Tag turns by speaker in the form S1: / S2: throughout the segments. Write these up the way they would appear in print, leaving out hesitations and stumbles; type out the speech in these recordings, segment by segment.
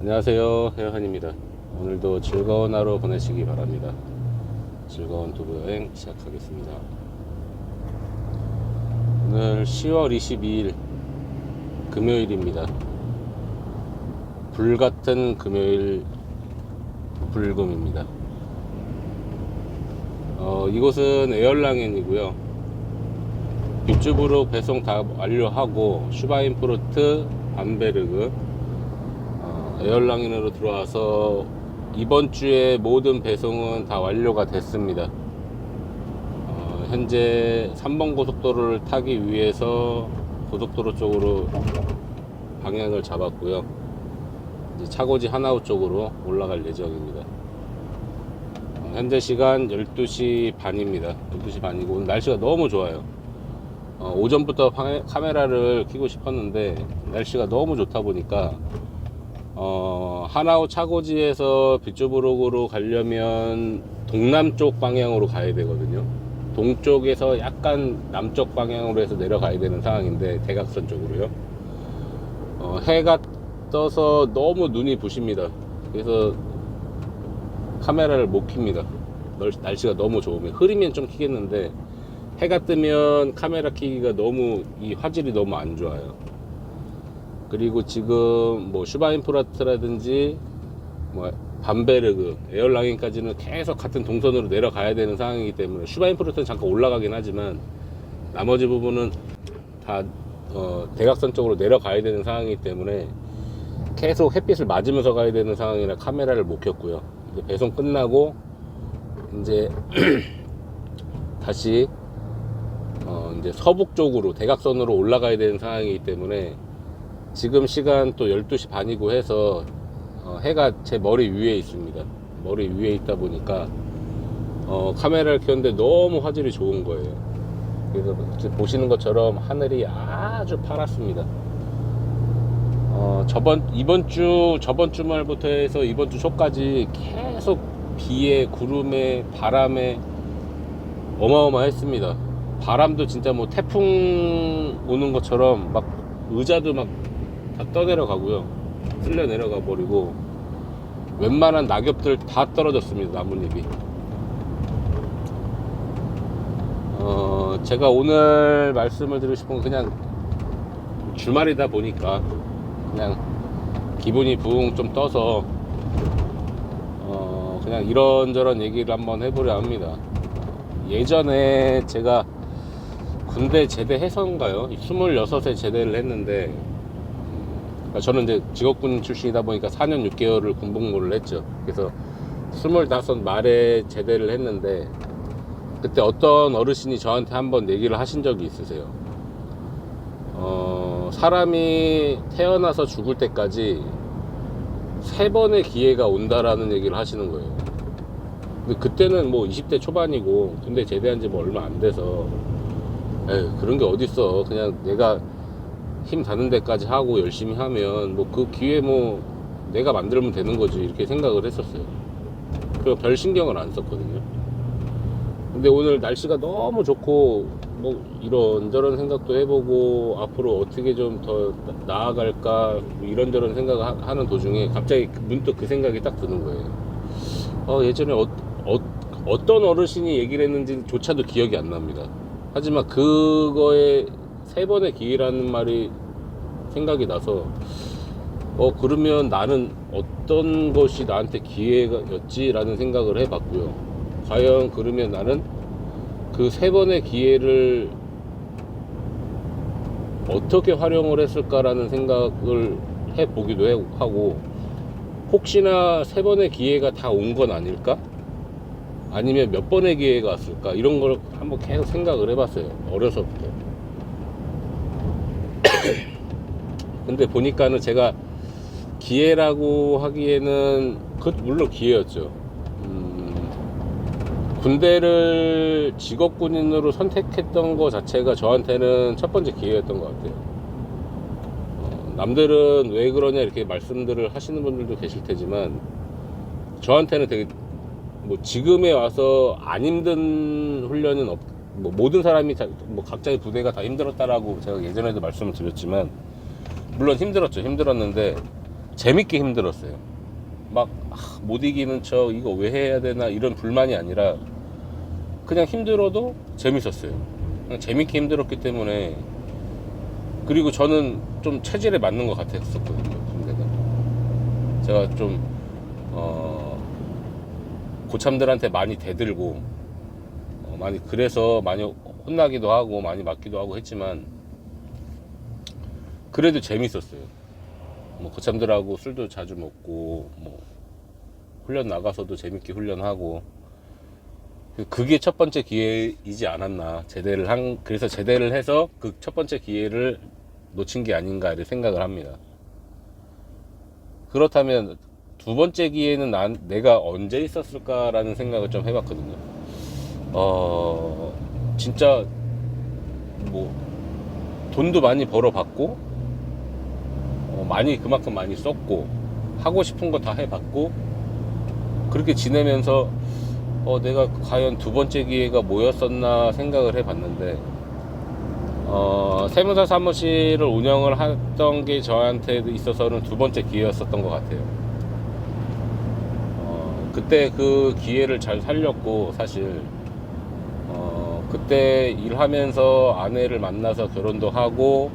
S1: 안녕하세요, 해현입니다. 오늘도 즐거운 하루 보내시기 바랍니다. 즐거운 도보 여행 시작하겠습니다. 오늘 10월 22일 금요일입니다. 불같은 금요일 불금입니다. 이곳은 에얼랑엔이고요. 뷰츠부르크 배송 다 완료하고 슈바인프루트 밤베르그 에얼랑인으로 들어와서 이번 주에 모든 배송은 다 완료가 됐습니다. 현재 3번 고속도로를 타기 위해서 고속도로 쪽으로 방향을 잡았고요. 이제 차고지 하나우 쪽으로 올라갈 예정입니다. 현재 시간 12시 반입니다. 12시 반이고 오늘 날씨가 너무 좋아요. 오전부터 카메라를 켜고 싶었는데 날씨가 너무 좋다 보니까 하나우 차고지에서 뷰츠부르크로 가려면 동남쪽 방향으로 가야 되거든요. 동쪽에서 약간 남쪽 방향으로 해서 내려가야 되는 상황인데 대각선 쪽으로요. 해가 떠서 너무 눈이 부십니다. 그래서 카메라를 못 켭니다. 날씨가 너무 좋으면. 흐리면 좀 켜겠는데 해가 뜨면 카메라 켜기가 너무 이 화질이 너무 안 좋아요. 그리고 지금 뭐 슈바인프라트라든지 뭐 밤베르그, 에얼랑인까지는 계속 같은 동선으로 내려가야 되는 상황이기 때문에 슈바인프라트는 잠깐 올라가긴 하지만 나머지 부분은 다 대각선 쪽으로 내려가야 되는 상황이기 때문에 계속 햇빛을 맞으면서 가야 되는 상황이라 카메라를 못 켰고요. 이제 배송 끝나고 이제 다시 이제 서북 쪽으로 대각선으로 올라가야 되는 상황이기 때문에 지금 시간 또 12시 반이고 해서 해가 제 머리 위에 있습니다. 머리 위에 있다 보니까 카메라를 켰는데 너무 화질이 좋은 거예요. 그래서 보시는 것처럼 하늘이 아주 파랗습니다. 저번 주말부터 해서 이번 주 초까지 계속 비에 구름에 바람에 어마어마했습니다. 바람도 진짜 뭐 태풍 오는 것처럼 막 의자도 막 다 떠내려가고요. 쓸려 내려가 버리고 웬만한 낙엽들 다 떨어졌습니다. 나뭇잎이. 제가 오늘 말씀을 드리고 싶은 건 그냥 주말이다 보니까 그냥 기분이 붕 좀 떠서 그냥 이런저런 얘기를 한번 해보려 합니다. 예전에 제가 군대 제대해서인가요? 26에 제대를 했는데 저는 이제 직업군 출신이다 보니까 4년 6개월을 군복무를 했죠. 그래서 25 말에 제대를 했는데 그때 어떤 어르신이 저한테 한번 얘기를 하신 적이 있으세요. 사람이 태어나서 죽을 때까지 3번의 기회가 온다라는 얘기를 하시는 거예요. 근데 그때는 뭐 20대 초반이고 군대 제대한 지 뭐 얼마 안 돼서 에휴, 그런 게 어딨어. 그냥 내가 힘 닿는 데까지 하고 열심히 하면 뭐 그 기회 뭐 내가 만들면 되는 거지 이렇게 생각을 했었어요. 그리고 별 신경을 안 썼거든요. 근데 오늘 날씨가 너무 좋고 뭐 이런저런 생각도 해보고 앞으로 어떻게 좀 더 나아갈까 이런저런 생각을 하는 도중에 갑자기 문득 그 생각이 딱 드는 거예요. 예전에 어떤 어르신이 얘기를 했는지 조차도 기억이 안 납니다. 하지만 그거에 3번의 기회라는 말이 생각이 나서 그러면 나는 어떤 것이 나한테 기회였지 라는 생각을 해봤고요. 과연 그러면 나는 그 3번의 기회를 어떻게 활용을 했을까라는 생각을 해보기도 하고 혹시나 3번의 기회가 다 온 건 아닐까? 아니면 몇 번의 기회가 왔을까? 이런 걸 한번 계속 생각을 해봤어요. 어려서부터. 근데 보니까는 제가 기회라고 하기에는 물론 기회였죠. 군대를 직업군인으로 선택했던 거 자체가 저한테는 첫 번째 기회였던 것 같아요. 남들은 왜 그러냐 이렇게 말씀들을 하시는 분들도 계실 테지만 저한테는 되게 뭐 지금에 와서 안 힘든 훈련은 뭐 모든 사람이 뭐 각자의 부대가 다 힘들었다라고 제가 예전에도 말씀을 드렸지만 물론 힘들었죠. 힘들었는데 재밌게 힘들었어요. 막 못 이기는 척 이거 왜 해야 되나 이런 불만이 아니라 그냥 힘들어도 재밌었어요. 그냥 재밌게 힘들었기 때문에. 그리고 저는 좀 체질에 맞는 것 같았었거든요, 군대가. 제가 좀 고참들한테 많이 대들고 많이, 그래서 많이 혼나기도 하고 많이 맞기도 하고 했지만 그래도 재밌었어요. 뭐 고참들하고 술도 자주 먹고 뭐 훈련 나가서도 재밌게 훈련하고, 그게 첫 번째 기회이지 않았나. 그래서 제대를 해서 그 첫 번째 기회를 놓친 게 아닌가를 생각을 합니다. 그렇다면 두 번째 기회는 내가 언제 있었을까라는 생각을 좀 해봤거든요. 진짜 뭐 돈도 많이 벌어봤고, 그만큼 많이 썼고, 하고 싶은 거 다 해봤고, 그렇게 지내면서 내가 과연 두 번째 기회가 뭐였었나 생각을 해봤는데, 세무사 사무실을 운영을 했던 게 저한테 있어서는 두 번째 기회였었던 것 같아요. 그때 그 기회를 잘 살렸고, 사실 그때 일하면서 아내를 만나서 결혼도 하고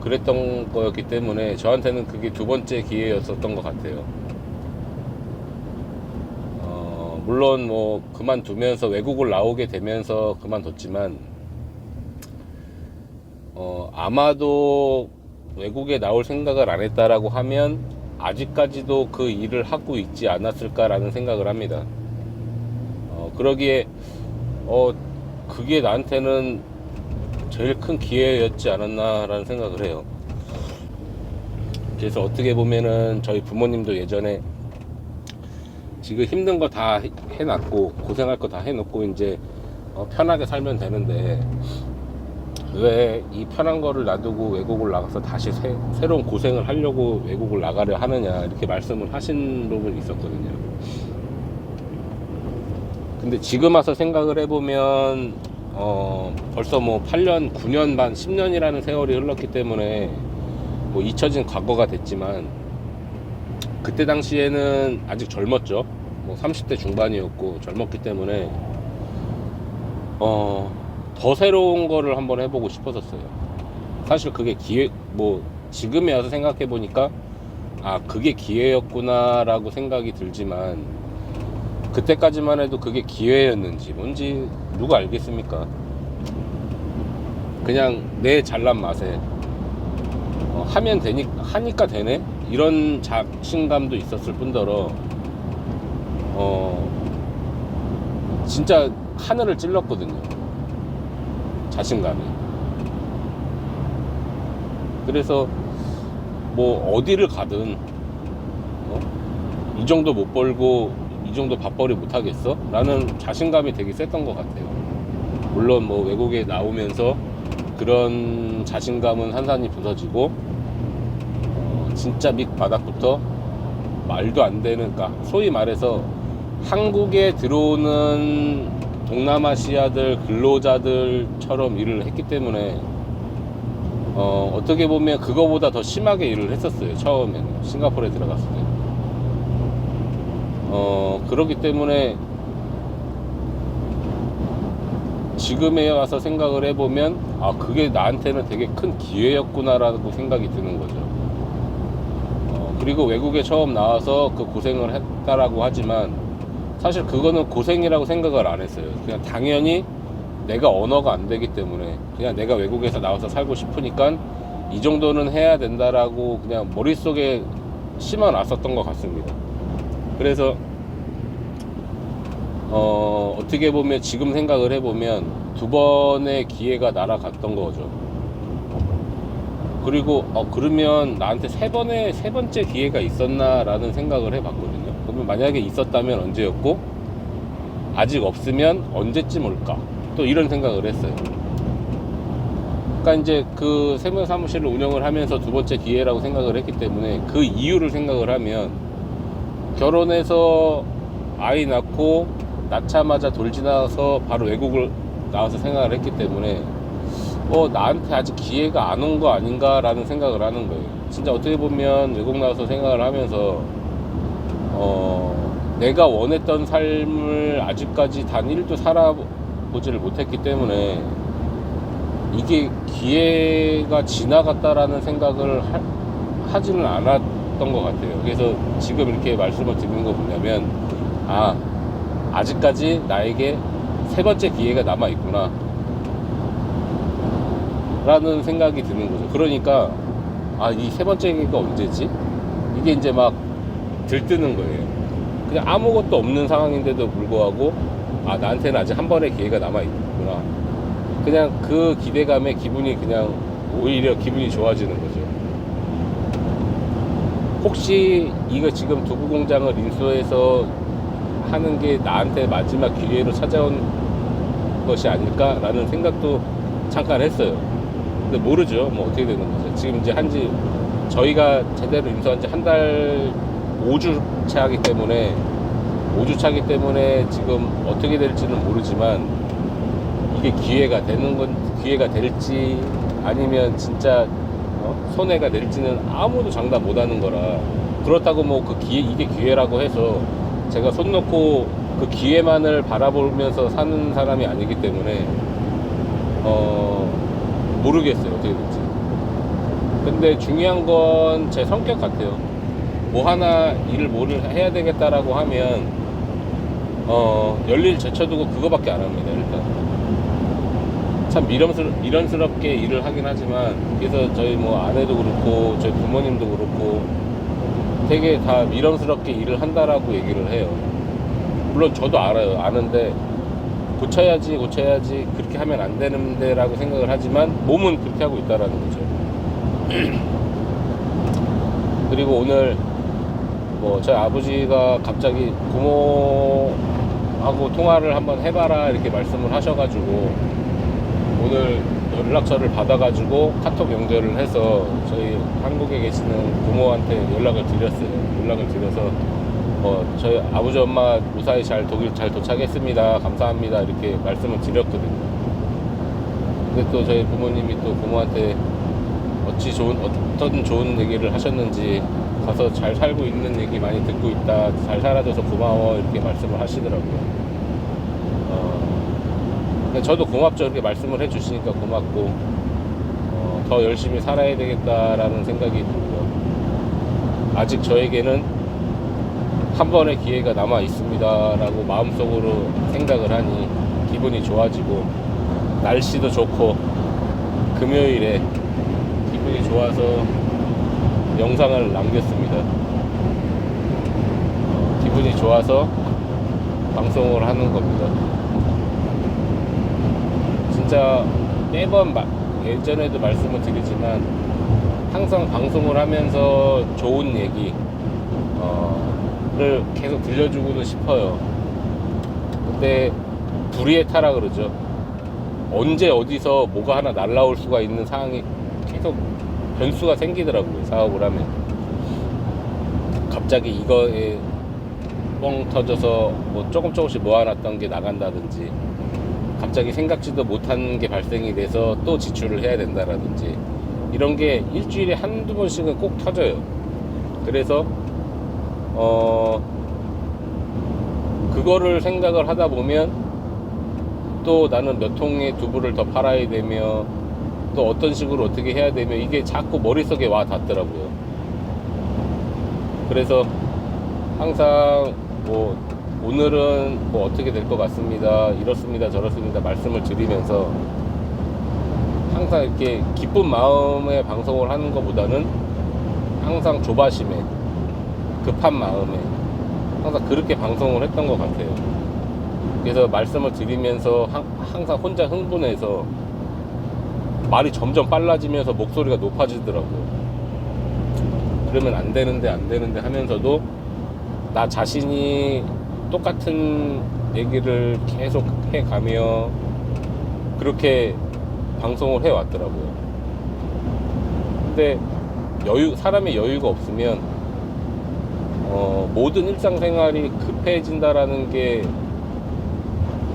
S1: 그랬던 거였기 때문에 저한테는 그게 두 번째 기회였었던 것 같아요. 물론 뭐 그만두면서 외국을 나오게 되면서 그만뒀지만, 아마도 외국에 나올 생각을 안 했다라고 하면 아직까지도 그 일을 하고 있지 않았을까라는 생각을 합니다. 그러기에 그게 나한테는 제일 큰 기회였지 않았나라는 생각을 해요. 그래서 어떻게 보면은 저희 부모님도 예전에 지금 힘든 거 다 해놨고 고생할 거 다 해놓고 이제 편하게 살면 되는데 왜 이 편한 거를 놔두고 외국을 나가서 다시 새로운 고생을 하려고 외국을 나가려 하느냐, 이렇게 말씀을 하신 부분이 있었거든요. 근데 지금 와서 생각을 해보면 벌써 뭐 8년, 9년 반, 10년이라는 세월이 흘렀기 때문에 뭐 잊혀진 과거가 됐지만, 그때 당시에는 아직 젊었죠. 뭐 30대 중반이었고 젊었기 때문에 더 새로운 거를 한번 해보고 싶었었어요. 사실 그게 뭐 지금에 와서 생각해 보니까 그게 기회였구나 라고 생각이 들지만, 그때까지만 해도 그게 기회였는지 뭔지 누가 알겠습니까? 그냥 내 잘난 맛에 하니까 되네? 이런 자신감도 있었을 뿐더러 진짜 하늘을 찔렀거든요, 자신감이. 그래서 뭐 어디를 가든 이 정도 못 벌고 이 정도 밥벌이 못 하겠어? 라는 자신감이 되게 셌던 것 같아요. 물론 뭐 외국에 나오면서 그런 자신감은 한산이 부서지고 진짜 밑바닥부터 말도 안 되는, 소위 말해서 한국에 들어오는 동남아시아들 근로자들처럼 일을 했기 때문에 어떻게 보면 그거보다 더 심하게 일을 했었어요, 처음에는 싱가포르에 들어갔을 때. 그렇기 때문에 지금에 와서 생각을 해보면 그게 나한테는 되게 큰 기회였구나 라고 생각이 드는 거죠. 그리고 외국에 처음 나와서 그 고생을 했다라고 하지만 사실 그거는 고생이라고 생각을 안 했어요. 그냥 당연히 내가 언어가 안 되기 때문에 그냥 내가 외국에서 나와서 살고 싶으니까 이 정도는 해야 된다라고 그냥 머릿속에 심어 놨었던 것 같습니다. 그래서 어떻게 보면 지금 생각을 해보면 두 번의 기회가 날아갔던 거죠. 그리고 그러면 나한테 세 번째 기회가 있었나 라는 생각을 해봤거든요. 그러면 만약에 있었다면 언제였고 아직 없으면 언제쯤 올까, 또 이런 생각을 했어요. 그러니까 이제 그 세무사 사무실을 운영을 하면서 두 번째 기회라고 생각을 했기 때문에 그 이유를 생각을 하면, 결혼해서 아이 낳고 낳자마자 돌 지나서 바로 외국을 나와서 생각을 했기 때문에 나한테 아직 기회가 안 온 거 아닌가 라는 생각을 하는 거예요. 진짜 어떻게 보면 외국 나와서 생각을 하면서 내가 원했던 삶을 아직까지 단 1도 살아보지를 못했기 때문에 이게 기회가 지나갔다라는 생각을 하지는 않았던 것 같아요. 그래서 지금 이렇게 말씀을 드리는 거 뭐냐면, 아직까지 나에게 세 번째 기회가 남아있구나 라는 생각이 드는 거죠. 그러니까 이 세 번째 기회가 언제지? 이게 이제 막 들뜨는 거예요. 그냥 아무것도 없는 상황인데도 불구하고 나한테는 아직 한 번의 기회가 남아있구나. 그냥 그 기대감에 그냥 오히려 기분이 좋아지는 거죠. 혹시 이거 지금 두부 공장을 인수해서 하는 게 나한테 마지막 기회로 찾아온 것이 아닐까라는 생각도 잠깐 했어요. 근데 모르죠. 뭐 어떻게 되는 거죠. 지금 이제 저희가 제대로 인수한 지 한 달 5주 차기 때문에 지금 어떻게 될지는 모르지만, 이게 기회가 될지 아니면 진짜 손해가 될지는 아무도 장담 못하는 거라. 그렇다고 뭐 이게 기회라고 해서 제가 손 놓고 그 기회만을 바라보면서 사는 사람이 아니기 때문에 모르겠어요, 어떻게 될지. 근데 중요한 건 제 성격 같아요. 뭐 하나 일을 해야 되겠다라고 하면 열일 제쳐두고 그거밖에 안 합니다. 일단 참 미련스럽게 일을 하긴 하지만, 그래서 저희 뭐 아내도 그렇고 저희 부모님도 그렇고 되게 다 미련스럽게 일을 한다라고 얘기를 해요. 물론 저도 아는데 고쳐야지 그렇게 하면 안 되는데 라고 생각을 하지만 몸은 그렇게 하고 있다라는 거죠. 그리고 오늘 뭐 저희 아버지가 갑자기 부모하고 통화를 한번 해봐라 이렇게 말씀을 하셔가지고 오늘 연락처를 받아가지고 카톡 연결을 해서 저희 한국에 계시는 부모한테 연락을 드려서 저희 아버지 엄마 무사히 독일 잘 도착했습니다, 감사합니다 이렇게 말씀을 드렸거든요. 근데 또 저희 부모님이 또 부모한테 어떤 좋은 얘기를 하셨는지, 가서 잘 살고 있는 얘기 많이 듣고 있다, 잘 살아줘서 고마워 이렇게 말씀을 하시더라고요. 저도 고맙죠. 이렇게 말씀을 해주시니까 고맙고, 더 열심히 살아야 되겠다라는 생각이 들고요. 아직 저에게는 한 번의 기회가 남아 있습니다 라고 마음속으로 생각을 하니 기분이 좋아지고, 날씨도 좋고 금요일에 기분이 좋아서 영상을 남겼습니다. 기분이 좋아서 방송을 하는 겁니다. 진짜 매번 예전에도 말씀을 드리지만 항상 방송을 하면서 좋은 얘기를 계속 들려주고는 싶어요. 근데 불의의 타라 그러죠. 언제 어디서 뭐가 하나 날라올 수가 있는 상황이 계속 변수가 생기더라고요. 사업을 하면 갑자기 이거에 뻥 터져서 뭐 조금씩 모아놨던 게 나간다든지, 갑자기 생각지도 못한 게 발생이 돼서 또 지출을 해야 된다라든지, 이런 게 일주일에 한두 번씩은 꼭 터져요. 그래서 그거를 생각을 하다 보면 또 나는 몇 통의 두부를 더 팔아야 되며 또 어떤 식으로 어떻게 해야 되며 이게 자꾸 머릿속에 와 닿더라고요. 그래서 항상 뭐 오늘은 뭐 어떻게 될 것 같습니다, 이렇습니다 저렇습니다 말씀을 드리면서 항상 이렇게 기쁜 마음에 방송을 하는 것보다는 항상 조바심에 급한 마음에 항상 그렇게 방송을 했던 것 같아요. 그래서 말씀을 드리면서 항상 혼자 흥분해서 말이 점점 빨라지면서 목소리가 높아지더라고요. 그러면 안 되는데 하면서도 나 자신이 똑같은 얘기를 계속 해가며 그렇게 방송을 해왔더라고요. 근데 사람의 여유가 없으면 모든 일상생활이 급해진다라는 게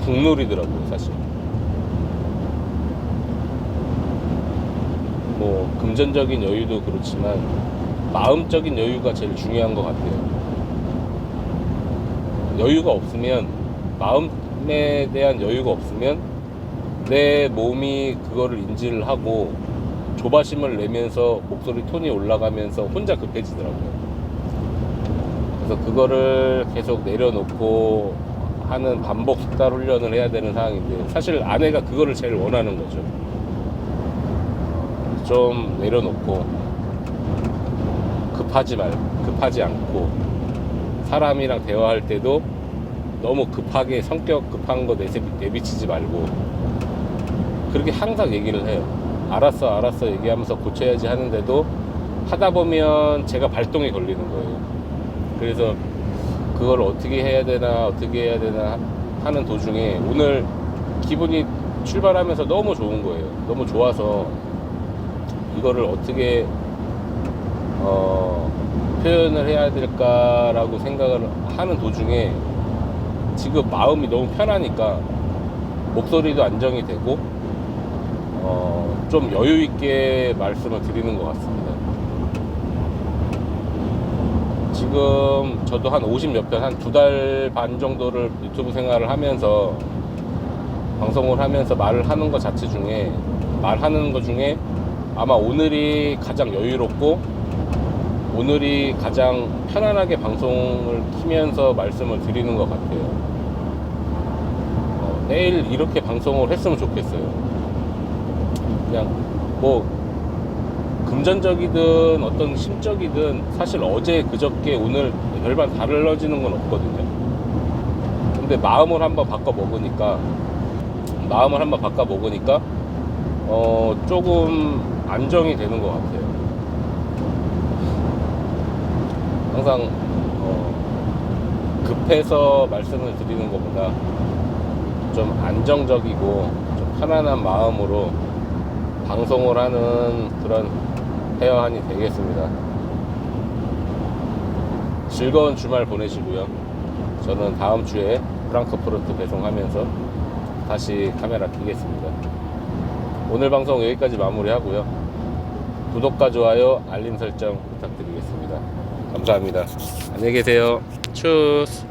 S1: 국룰이더라고요, 사실. 뭐 금전적인 여유도 그렇지만 마음적인 여유가 제일 중요한 것 같아요. 여유가 없으면, 마음에 대한 여유가 없으면 내 몸이 그거를 인지를 하고 조바심을 내면서 목소리 톤이 올라가면서 혼자 급해지더라고요. 그래서 그거를 계속 내려놓고 하는 반복 숙달 훈련을 해야 되는 상황인데, 사실 아내가 그거를 제일 원하는 거죠. 좀 내려놓고 급하지 않고, 사람이랑 대화할 때도 너무 급하게 성격 급한 거 내비치지 말고, 그렇게 항상 얘기를 해요. 알았어 얘기하면서 고쳐야지 하는데도 하다 보면 제가 발동이 걸리는 거예요. 그래서 그걸 어떻게 해야 되나 하는 도중에 오늘 기분이 출발하면서 너무 좋은 거예요. 너무 좋아서 이거를 어떻게 표현을 해야 될까라고 생각을 하는 도중에 지금 마음이 너무 편하니까 목소리도 안정이 되고 좀 여유 있게 말씀을 드리는 것 같습니다. 지금 저도 한 50몇 편, 한 2달 반 정도를 유튜브 생활을 하면서, 방송을 하면서 말하는 것 중에 아마 오늘이 가장 여유롭고 오늘이 가장 편안하게 방송을 키면서 말씀을 드리는 것 같아요. 내일 이렇게 방송을 했으면 좋겠어요. 그냥 뭐 금전적이든 어떤 심적이든 사실 어제 그저께 오늘 별반 달라지는 건 없거든요. 근데 마음을 한번 바꿔 먹으니까 조금 안정이 되는 것 같아요. 항상 급해서 말씀을 드리는 것보다 좀 안정적이고 좀 편안한 마음으로 방송을 하는 그런 헤어한이 되겠습니다. 즐거운 주말 보내시고요. 저는 다음 주에 프랑크푸르트 배송하면서 다시 카메라 켜겠습니다. 오늘 방송 여기까지 마무리하고요. 구독과 좋아요, 알림 설정 부탁드리겠습니다. 감사합니다. 안녕히 계세요. 추스.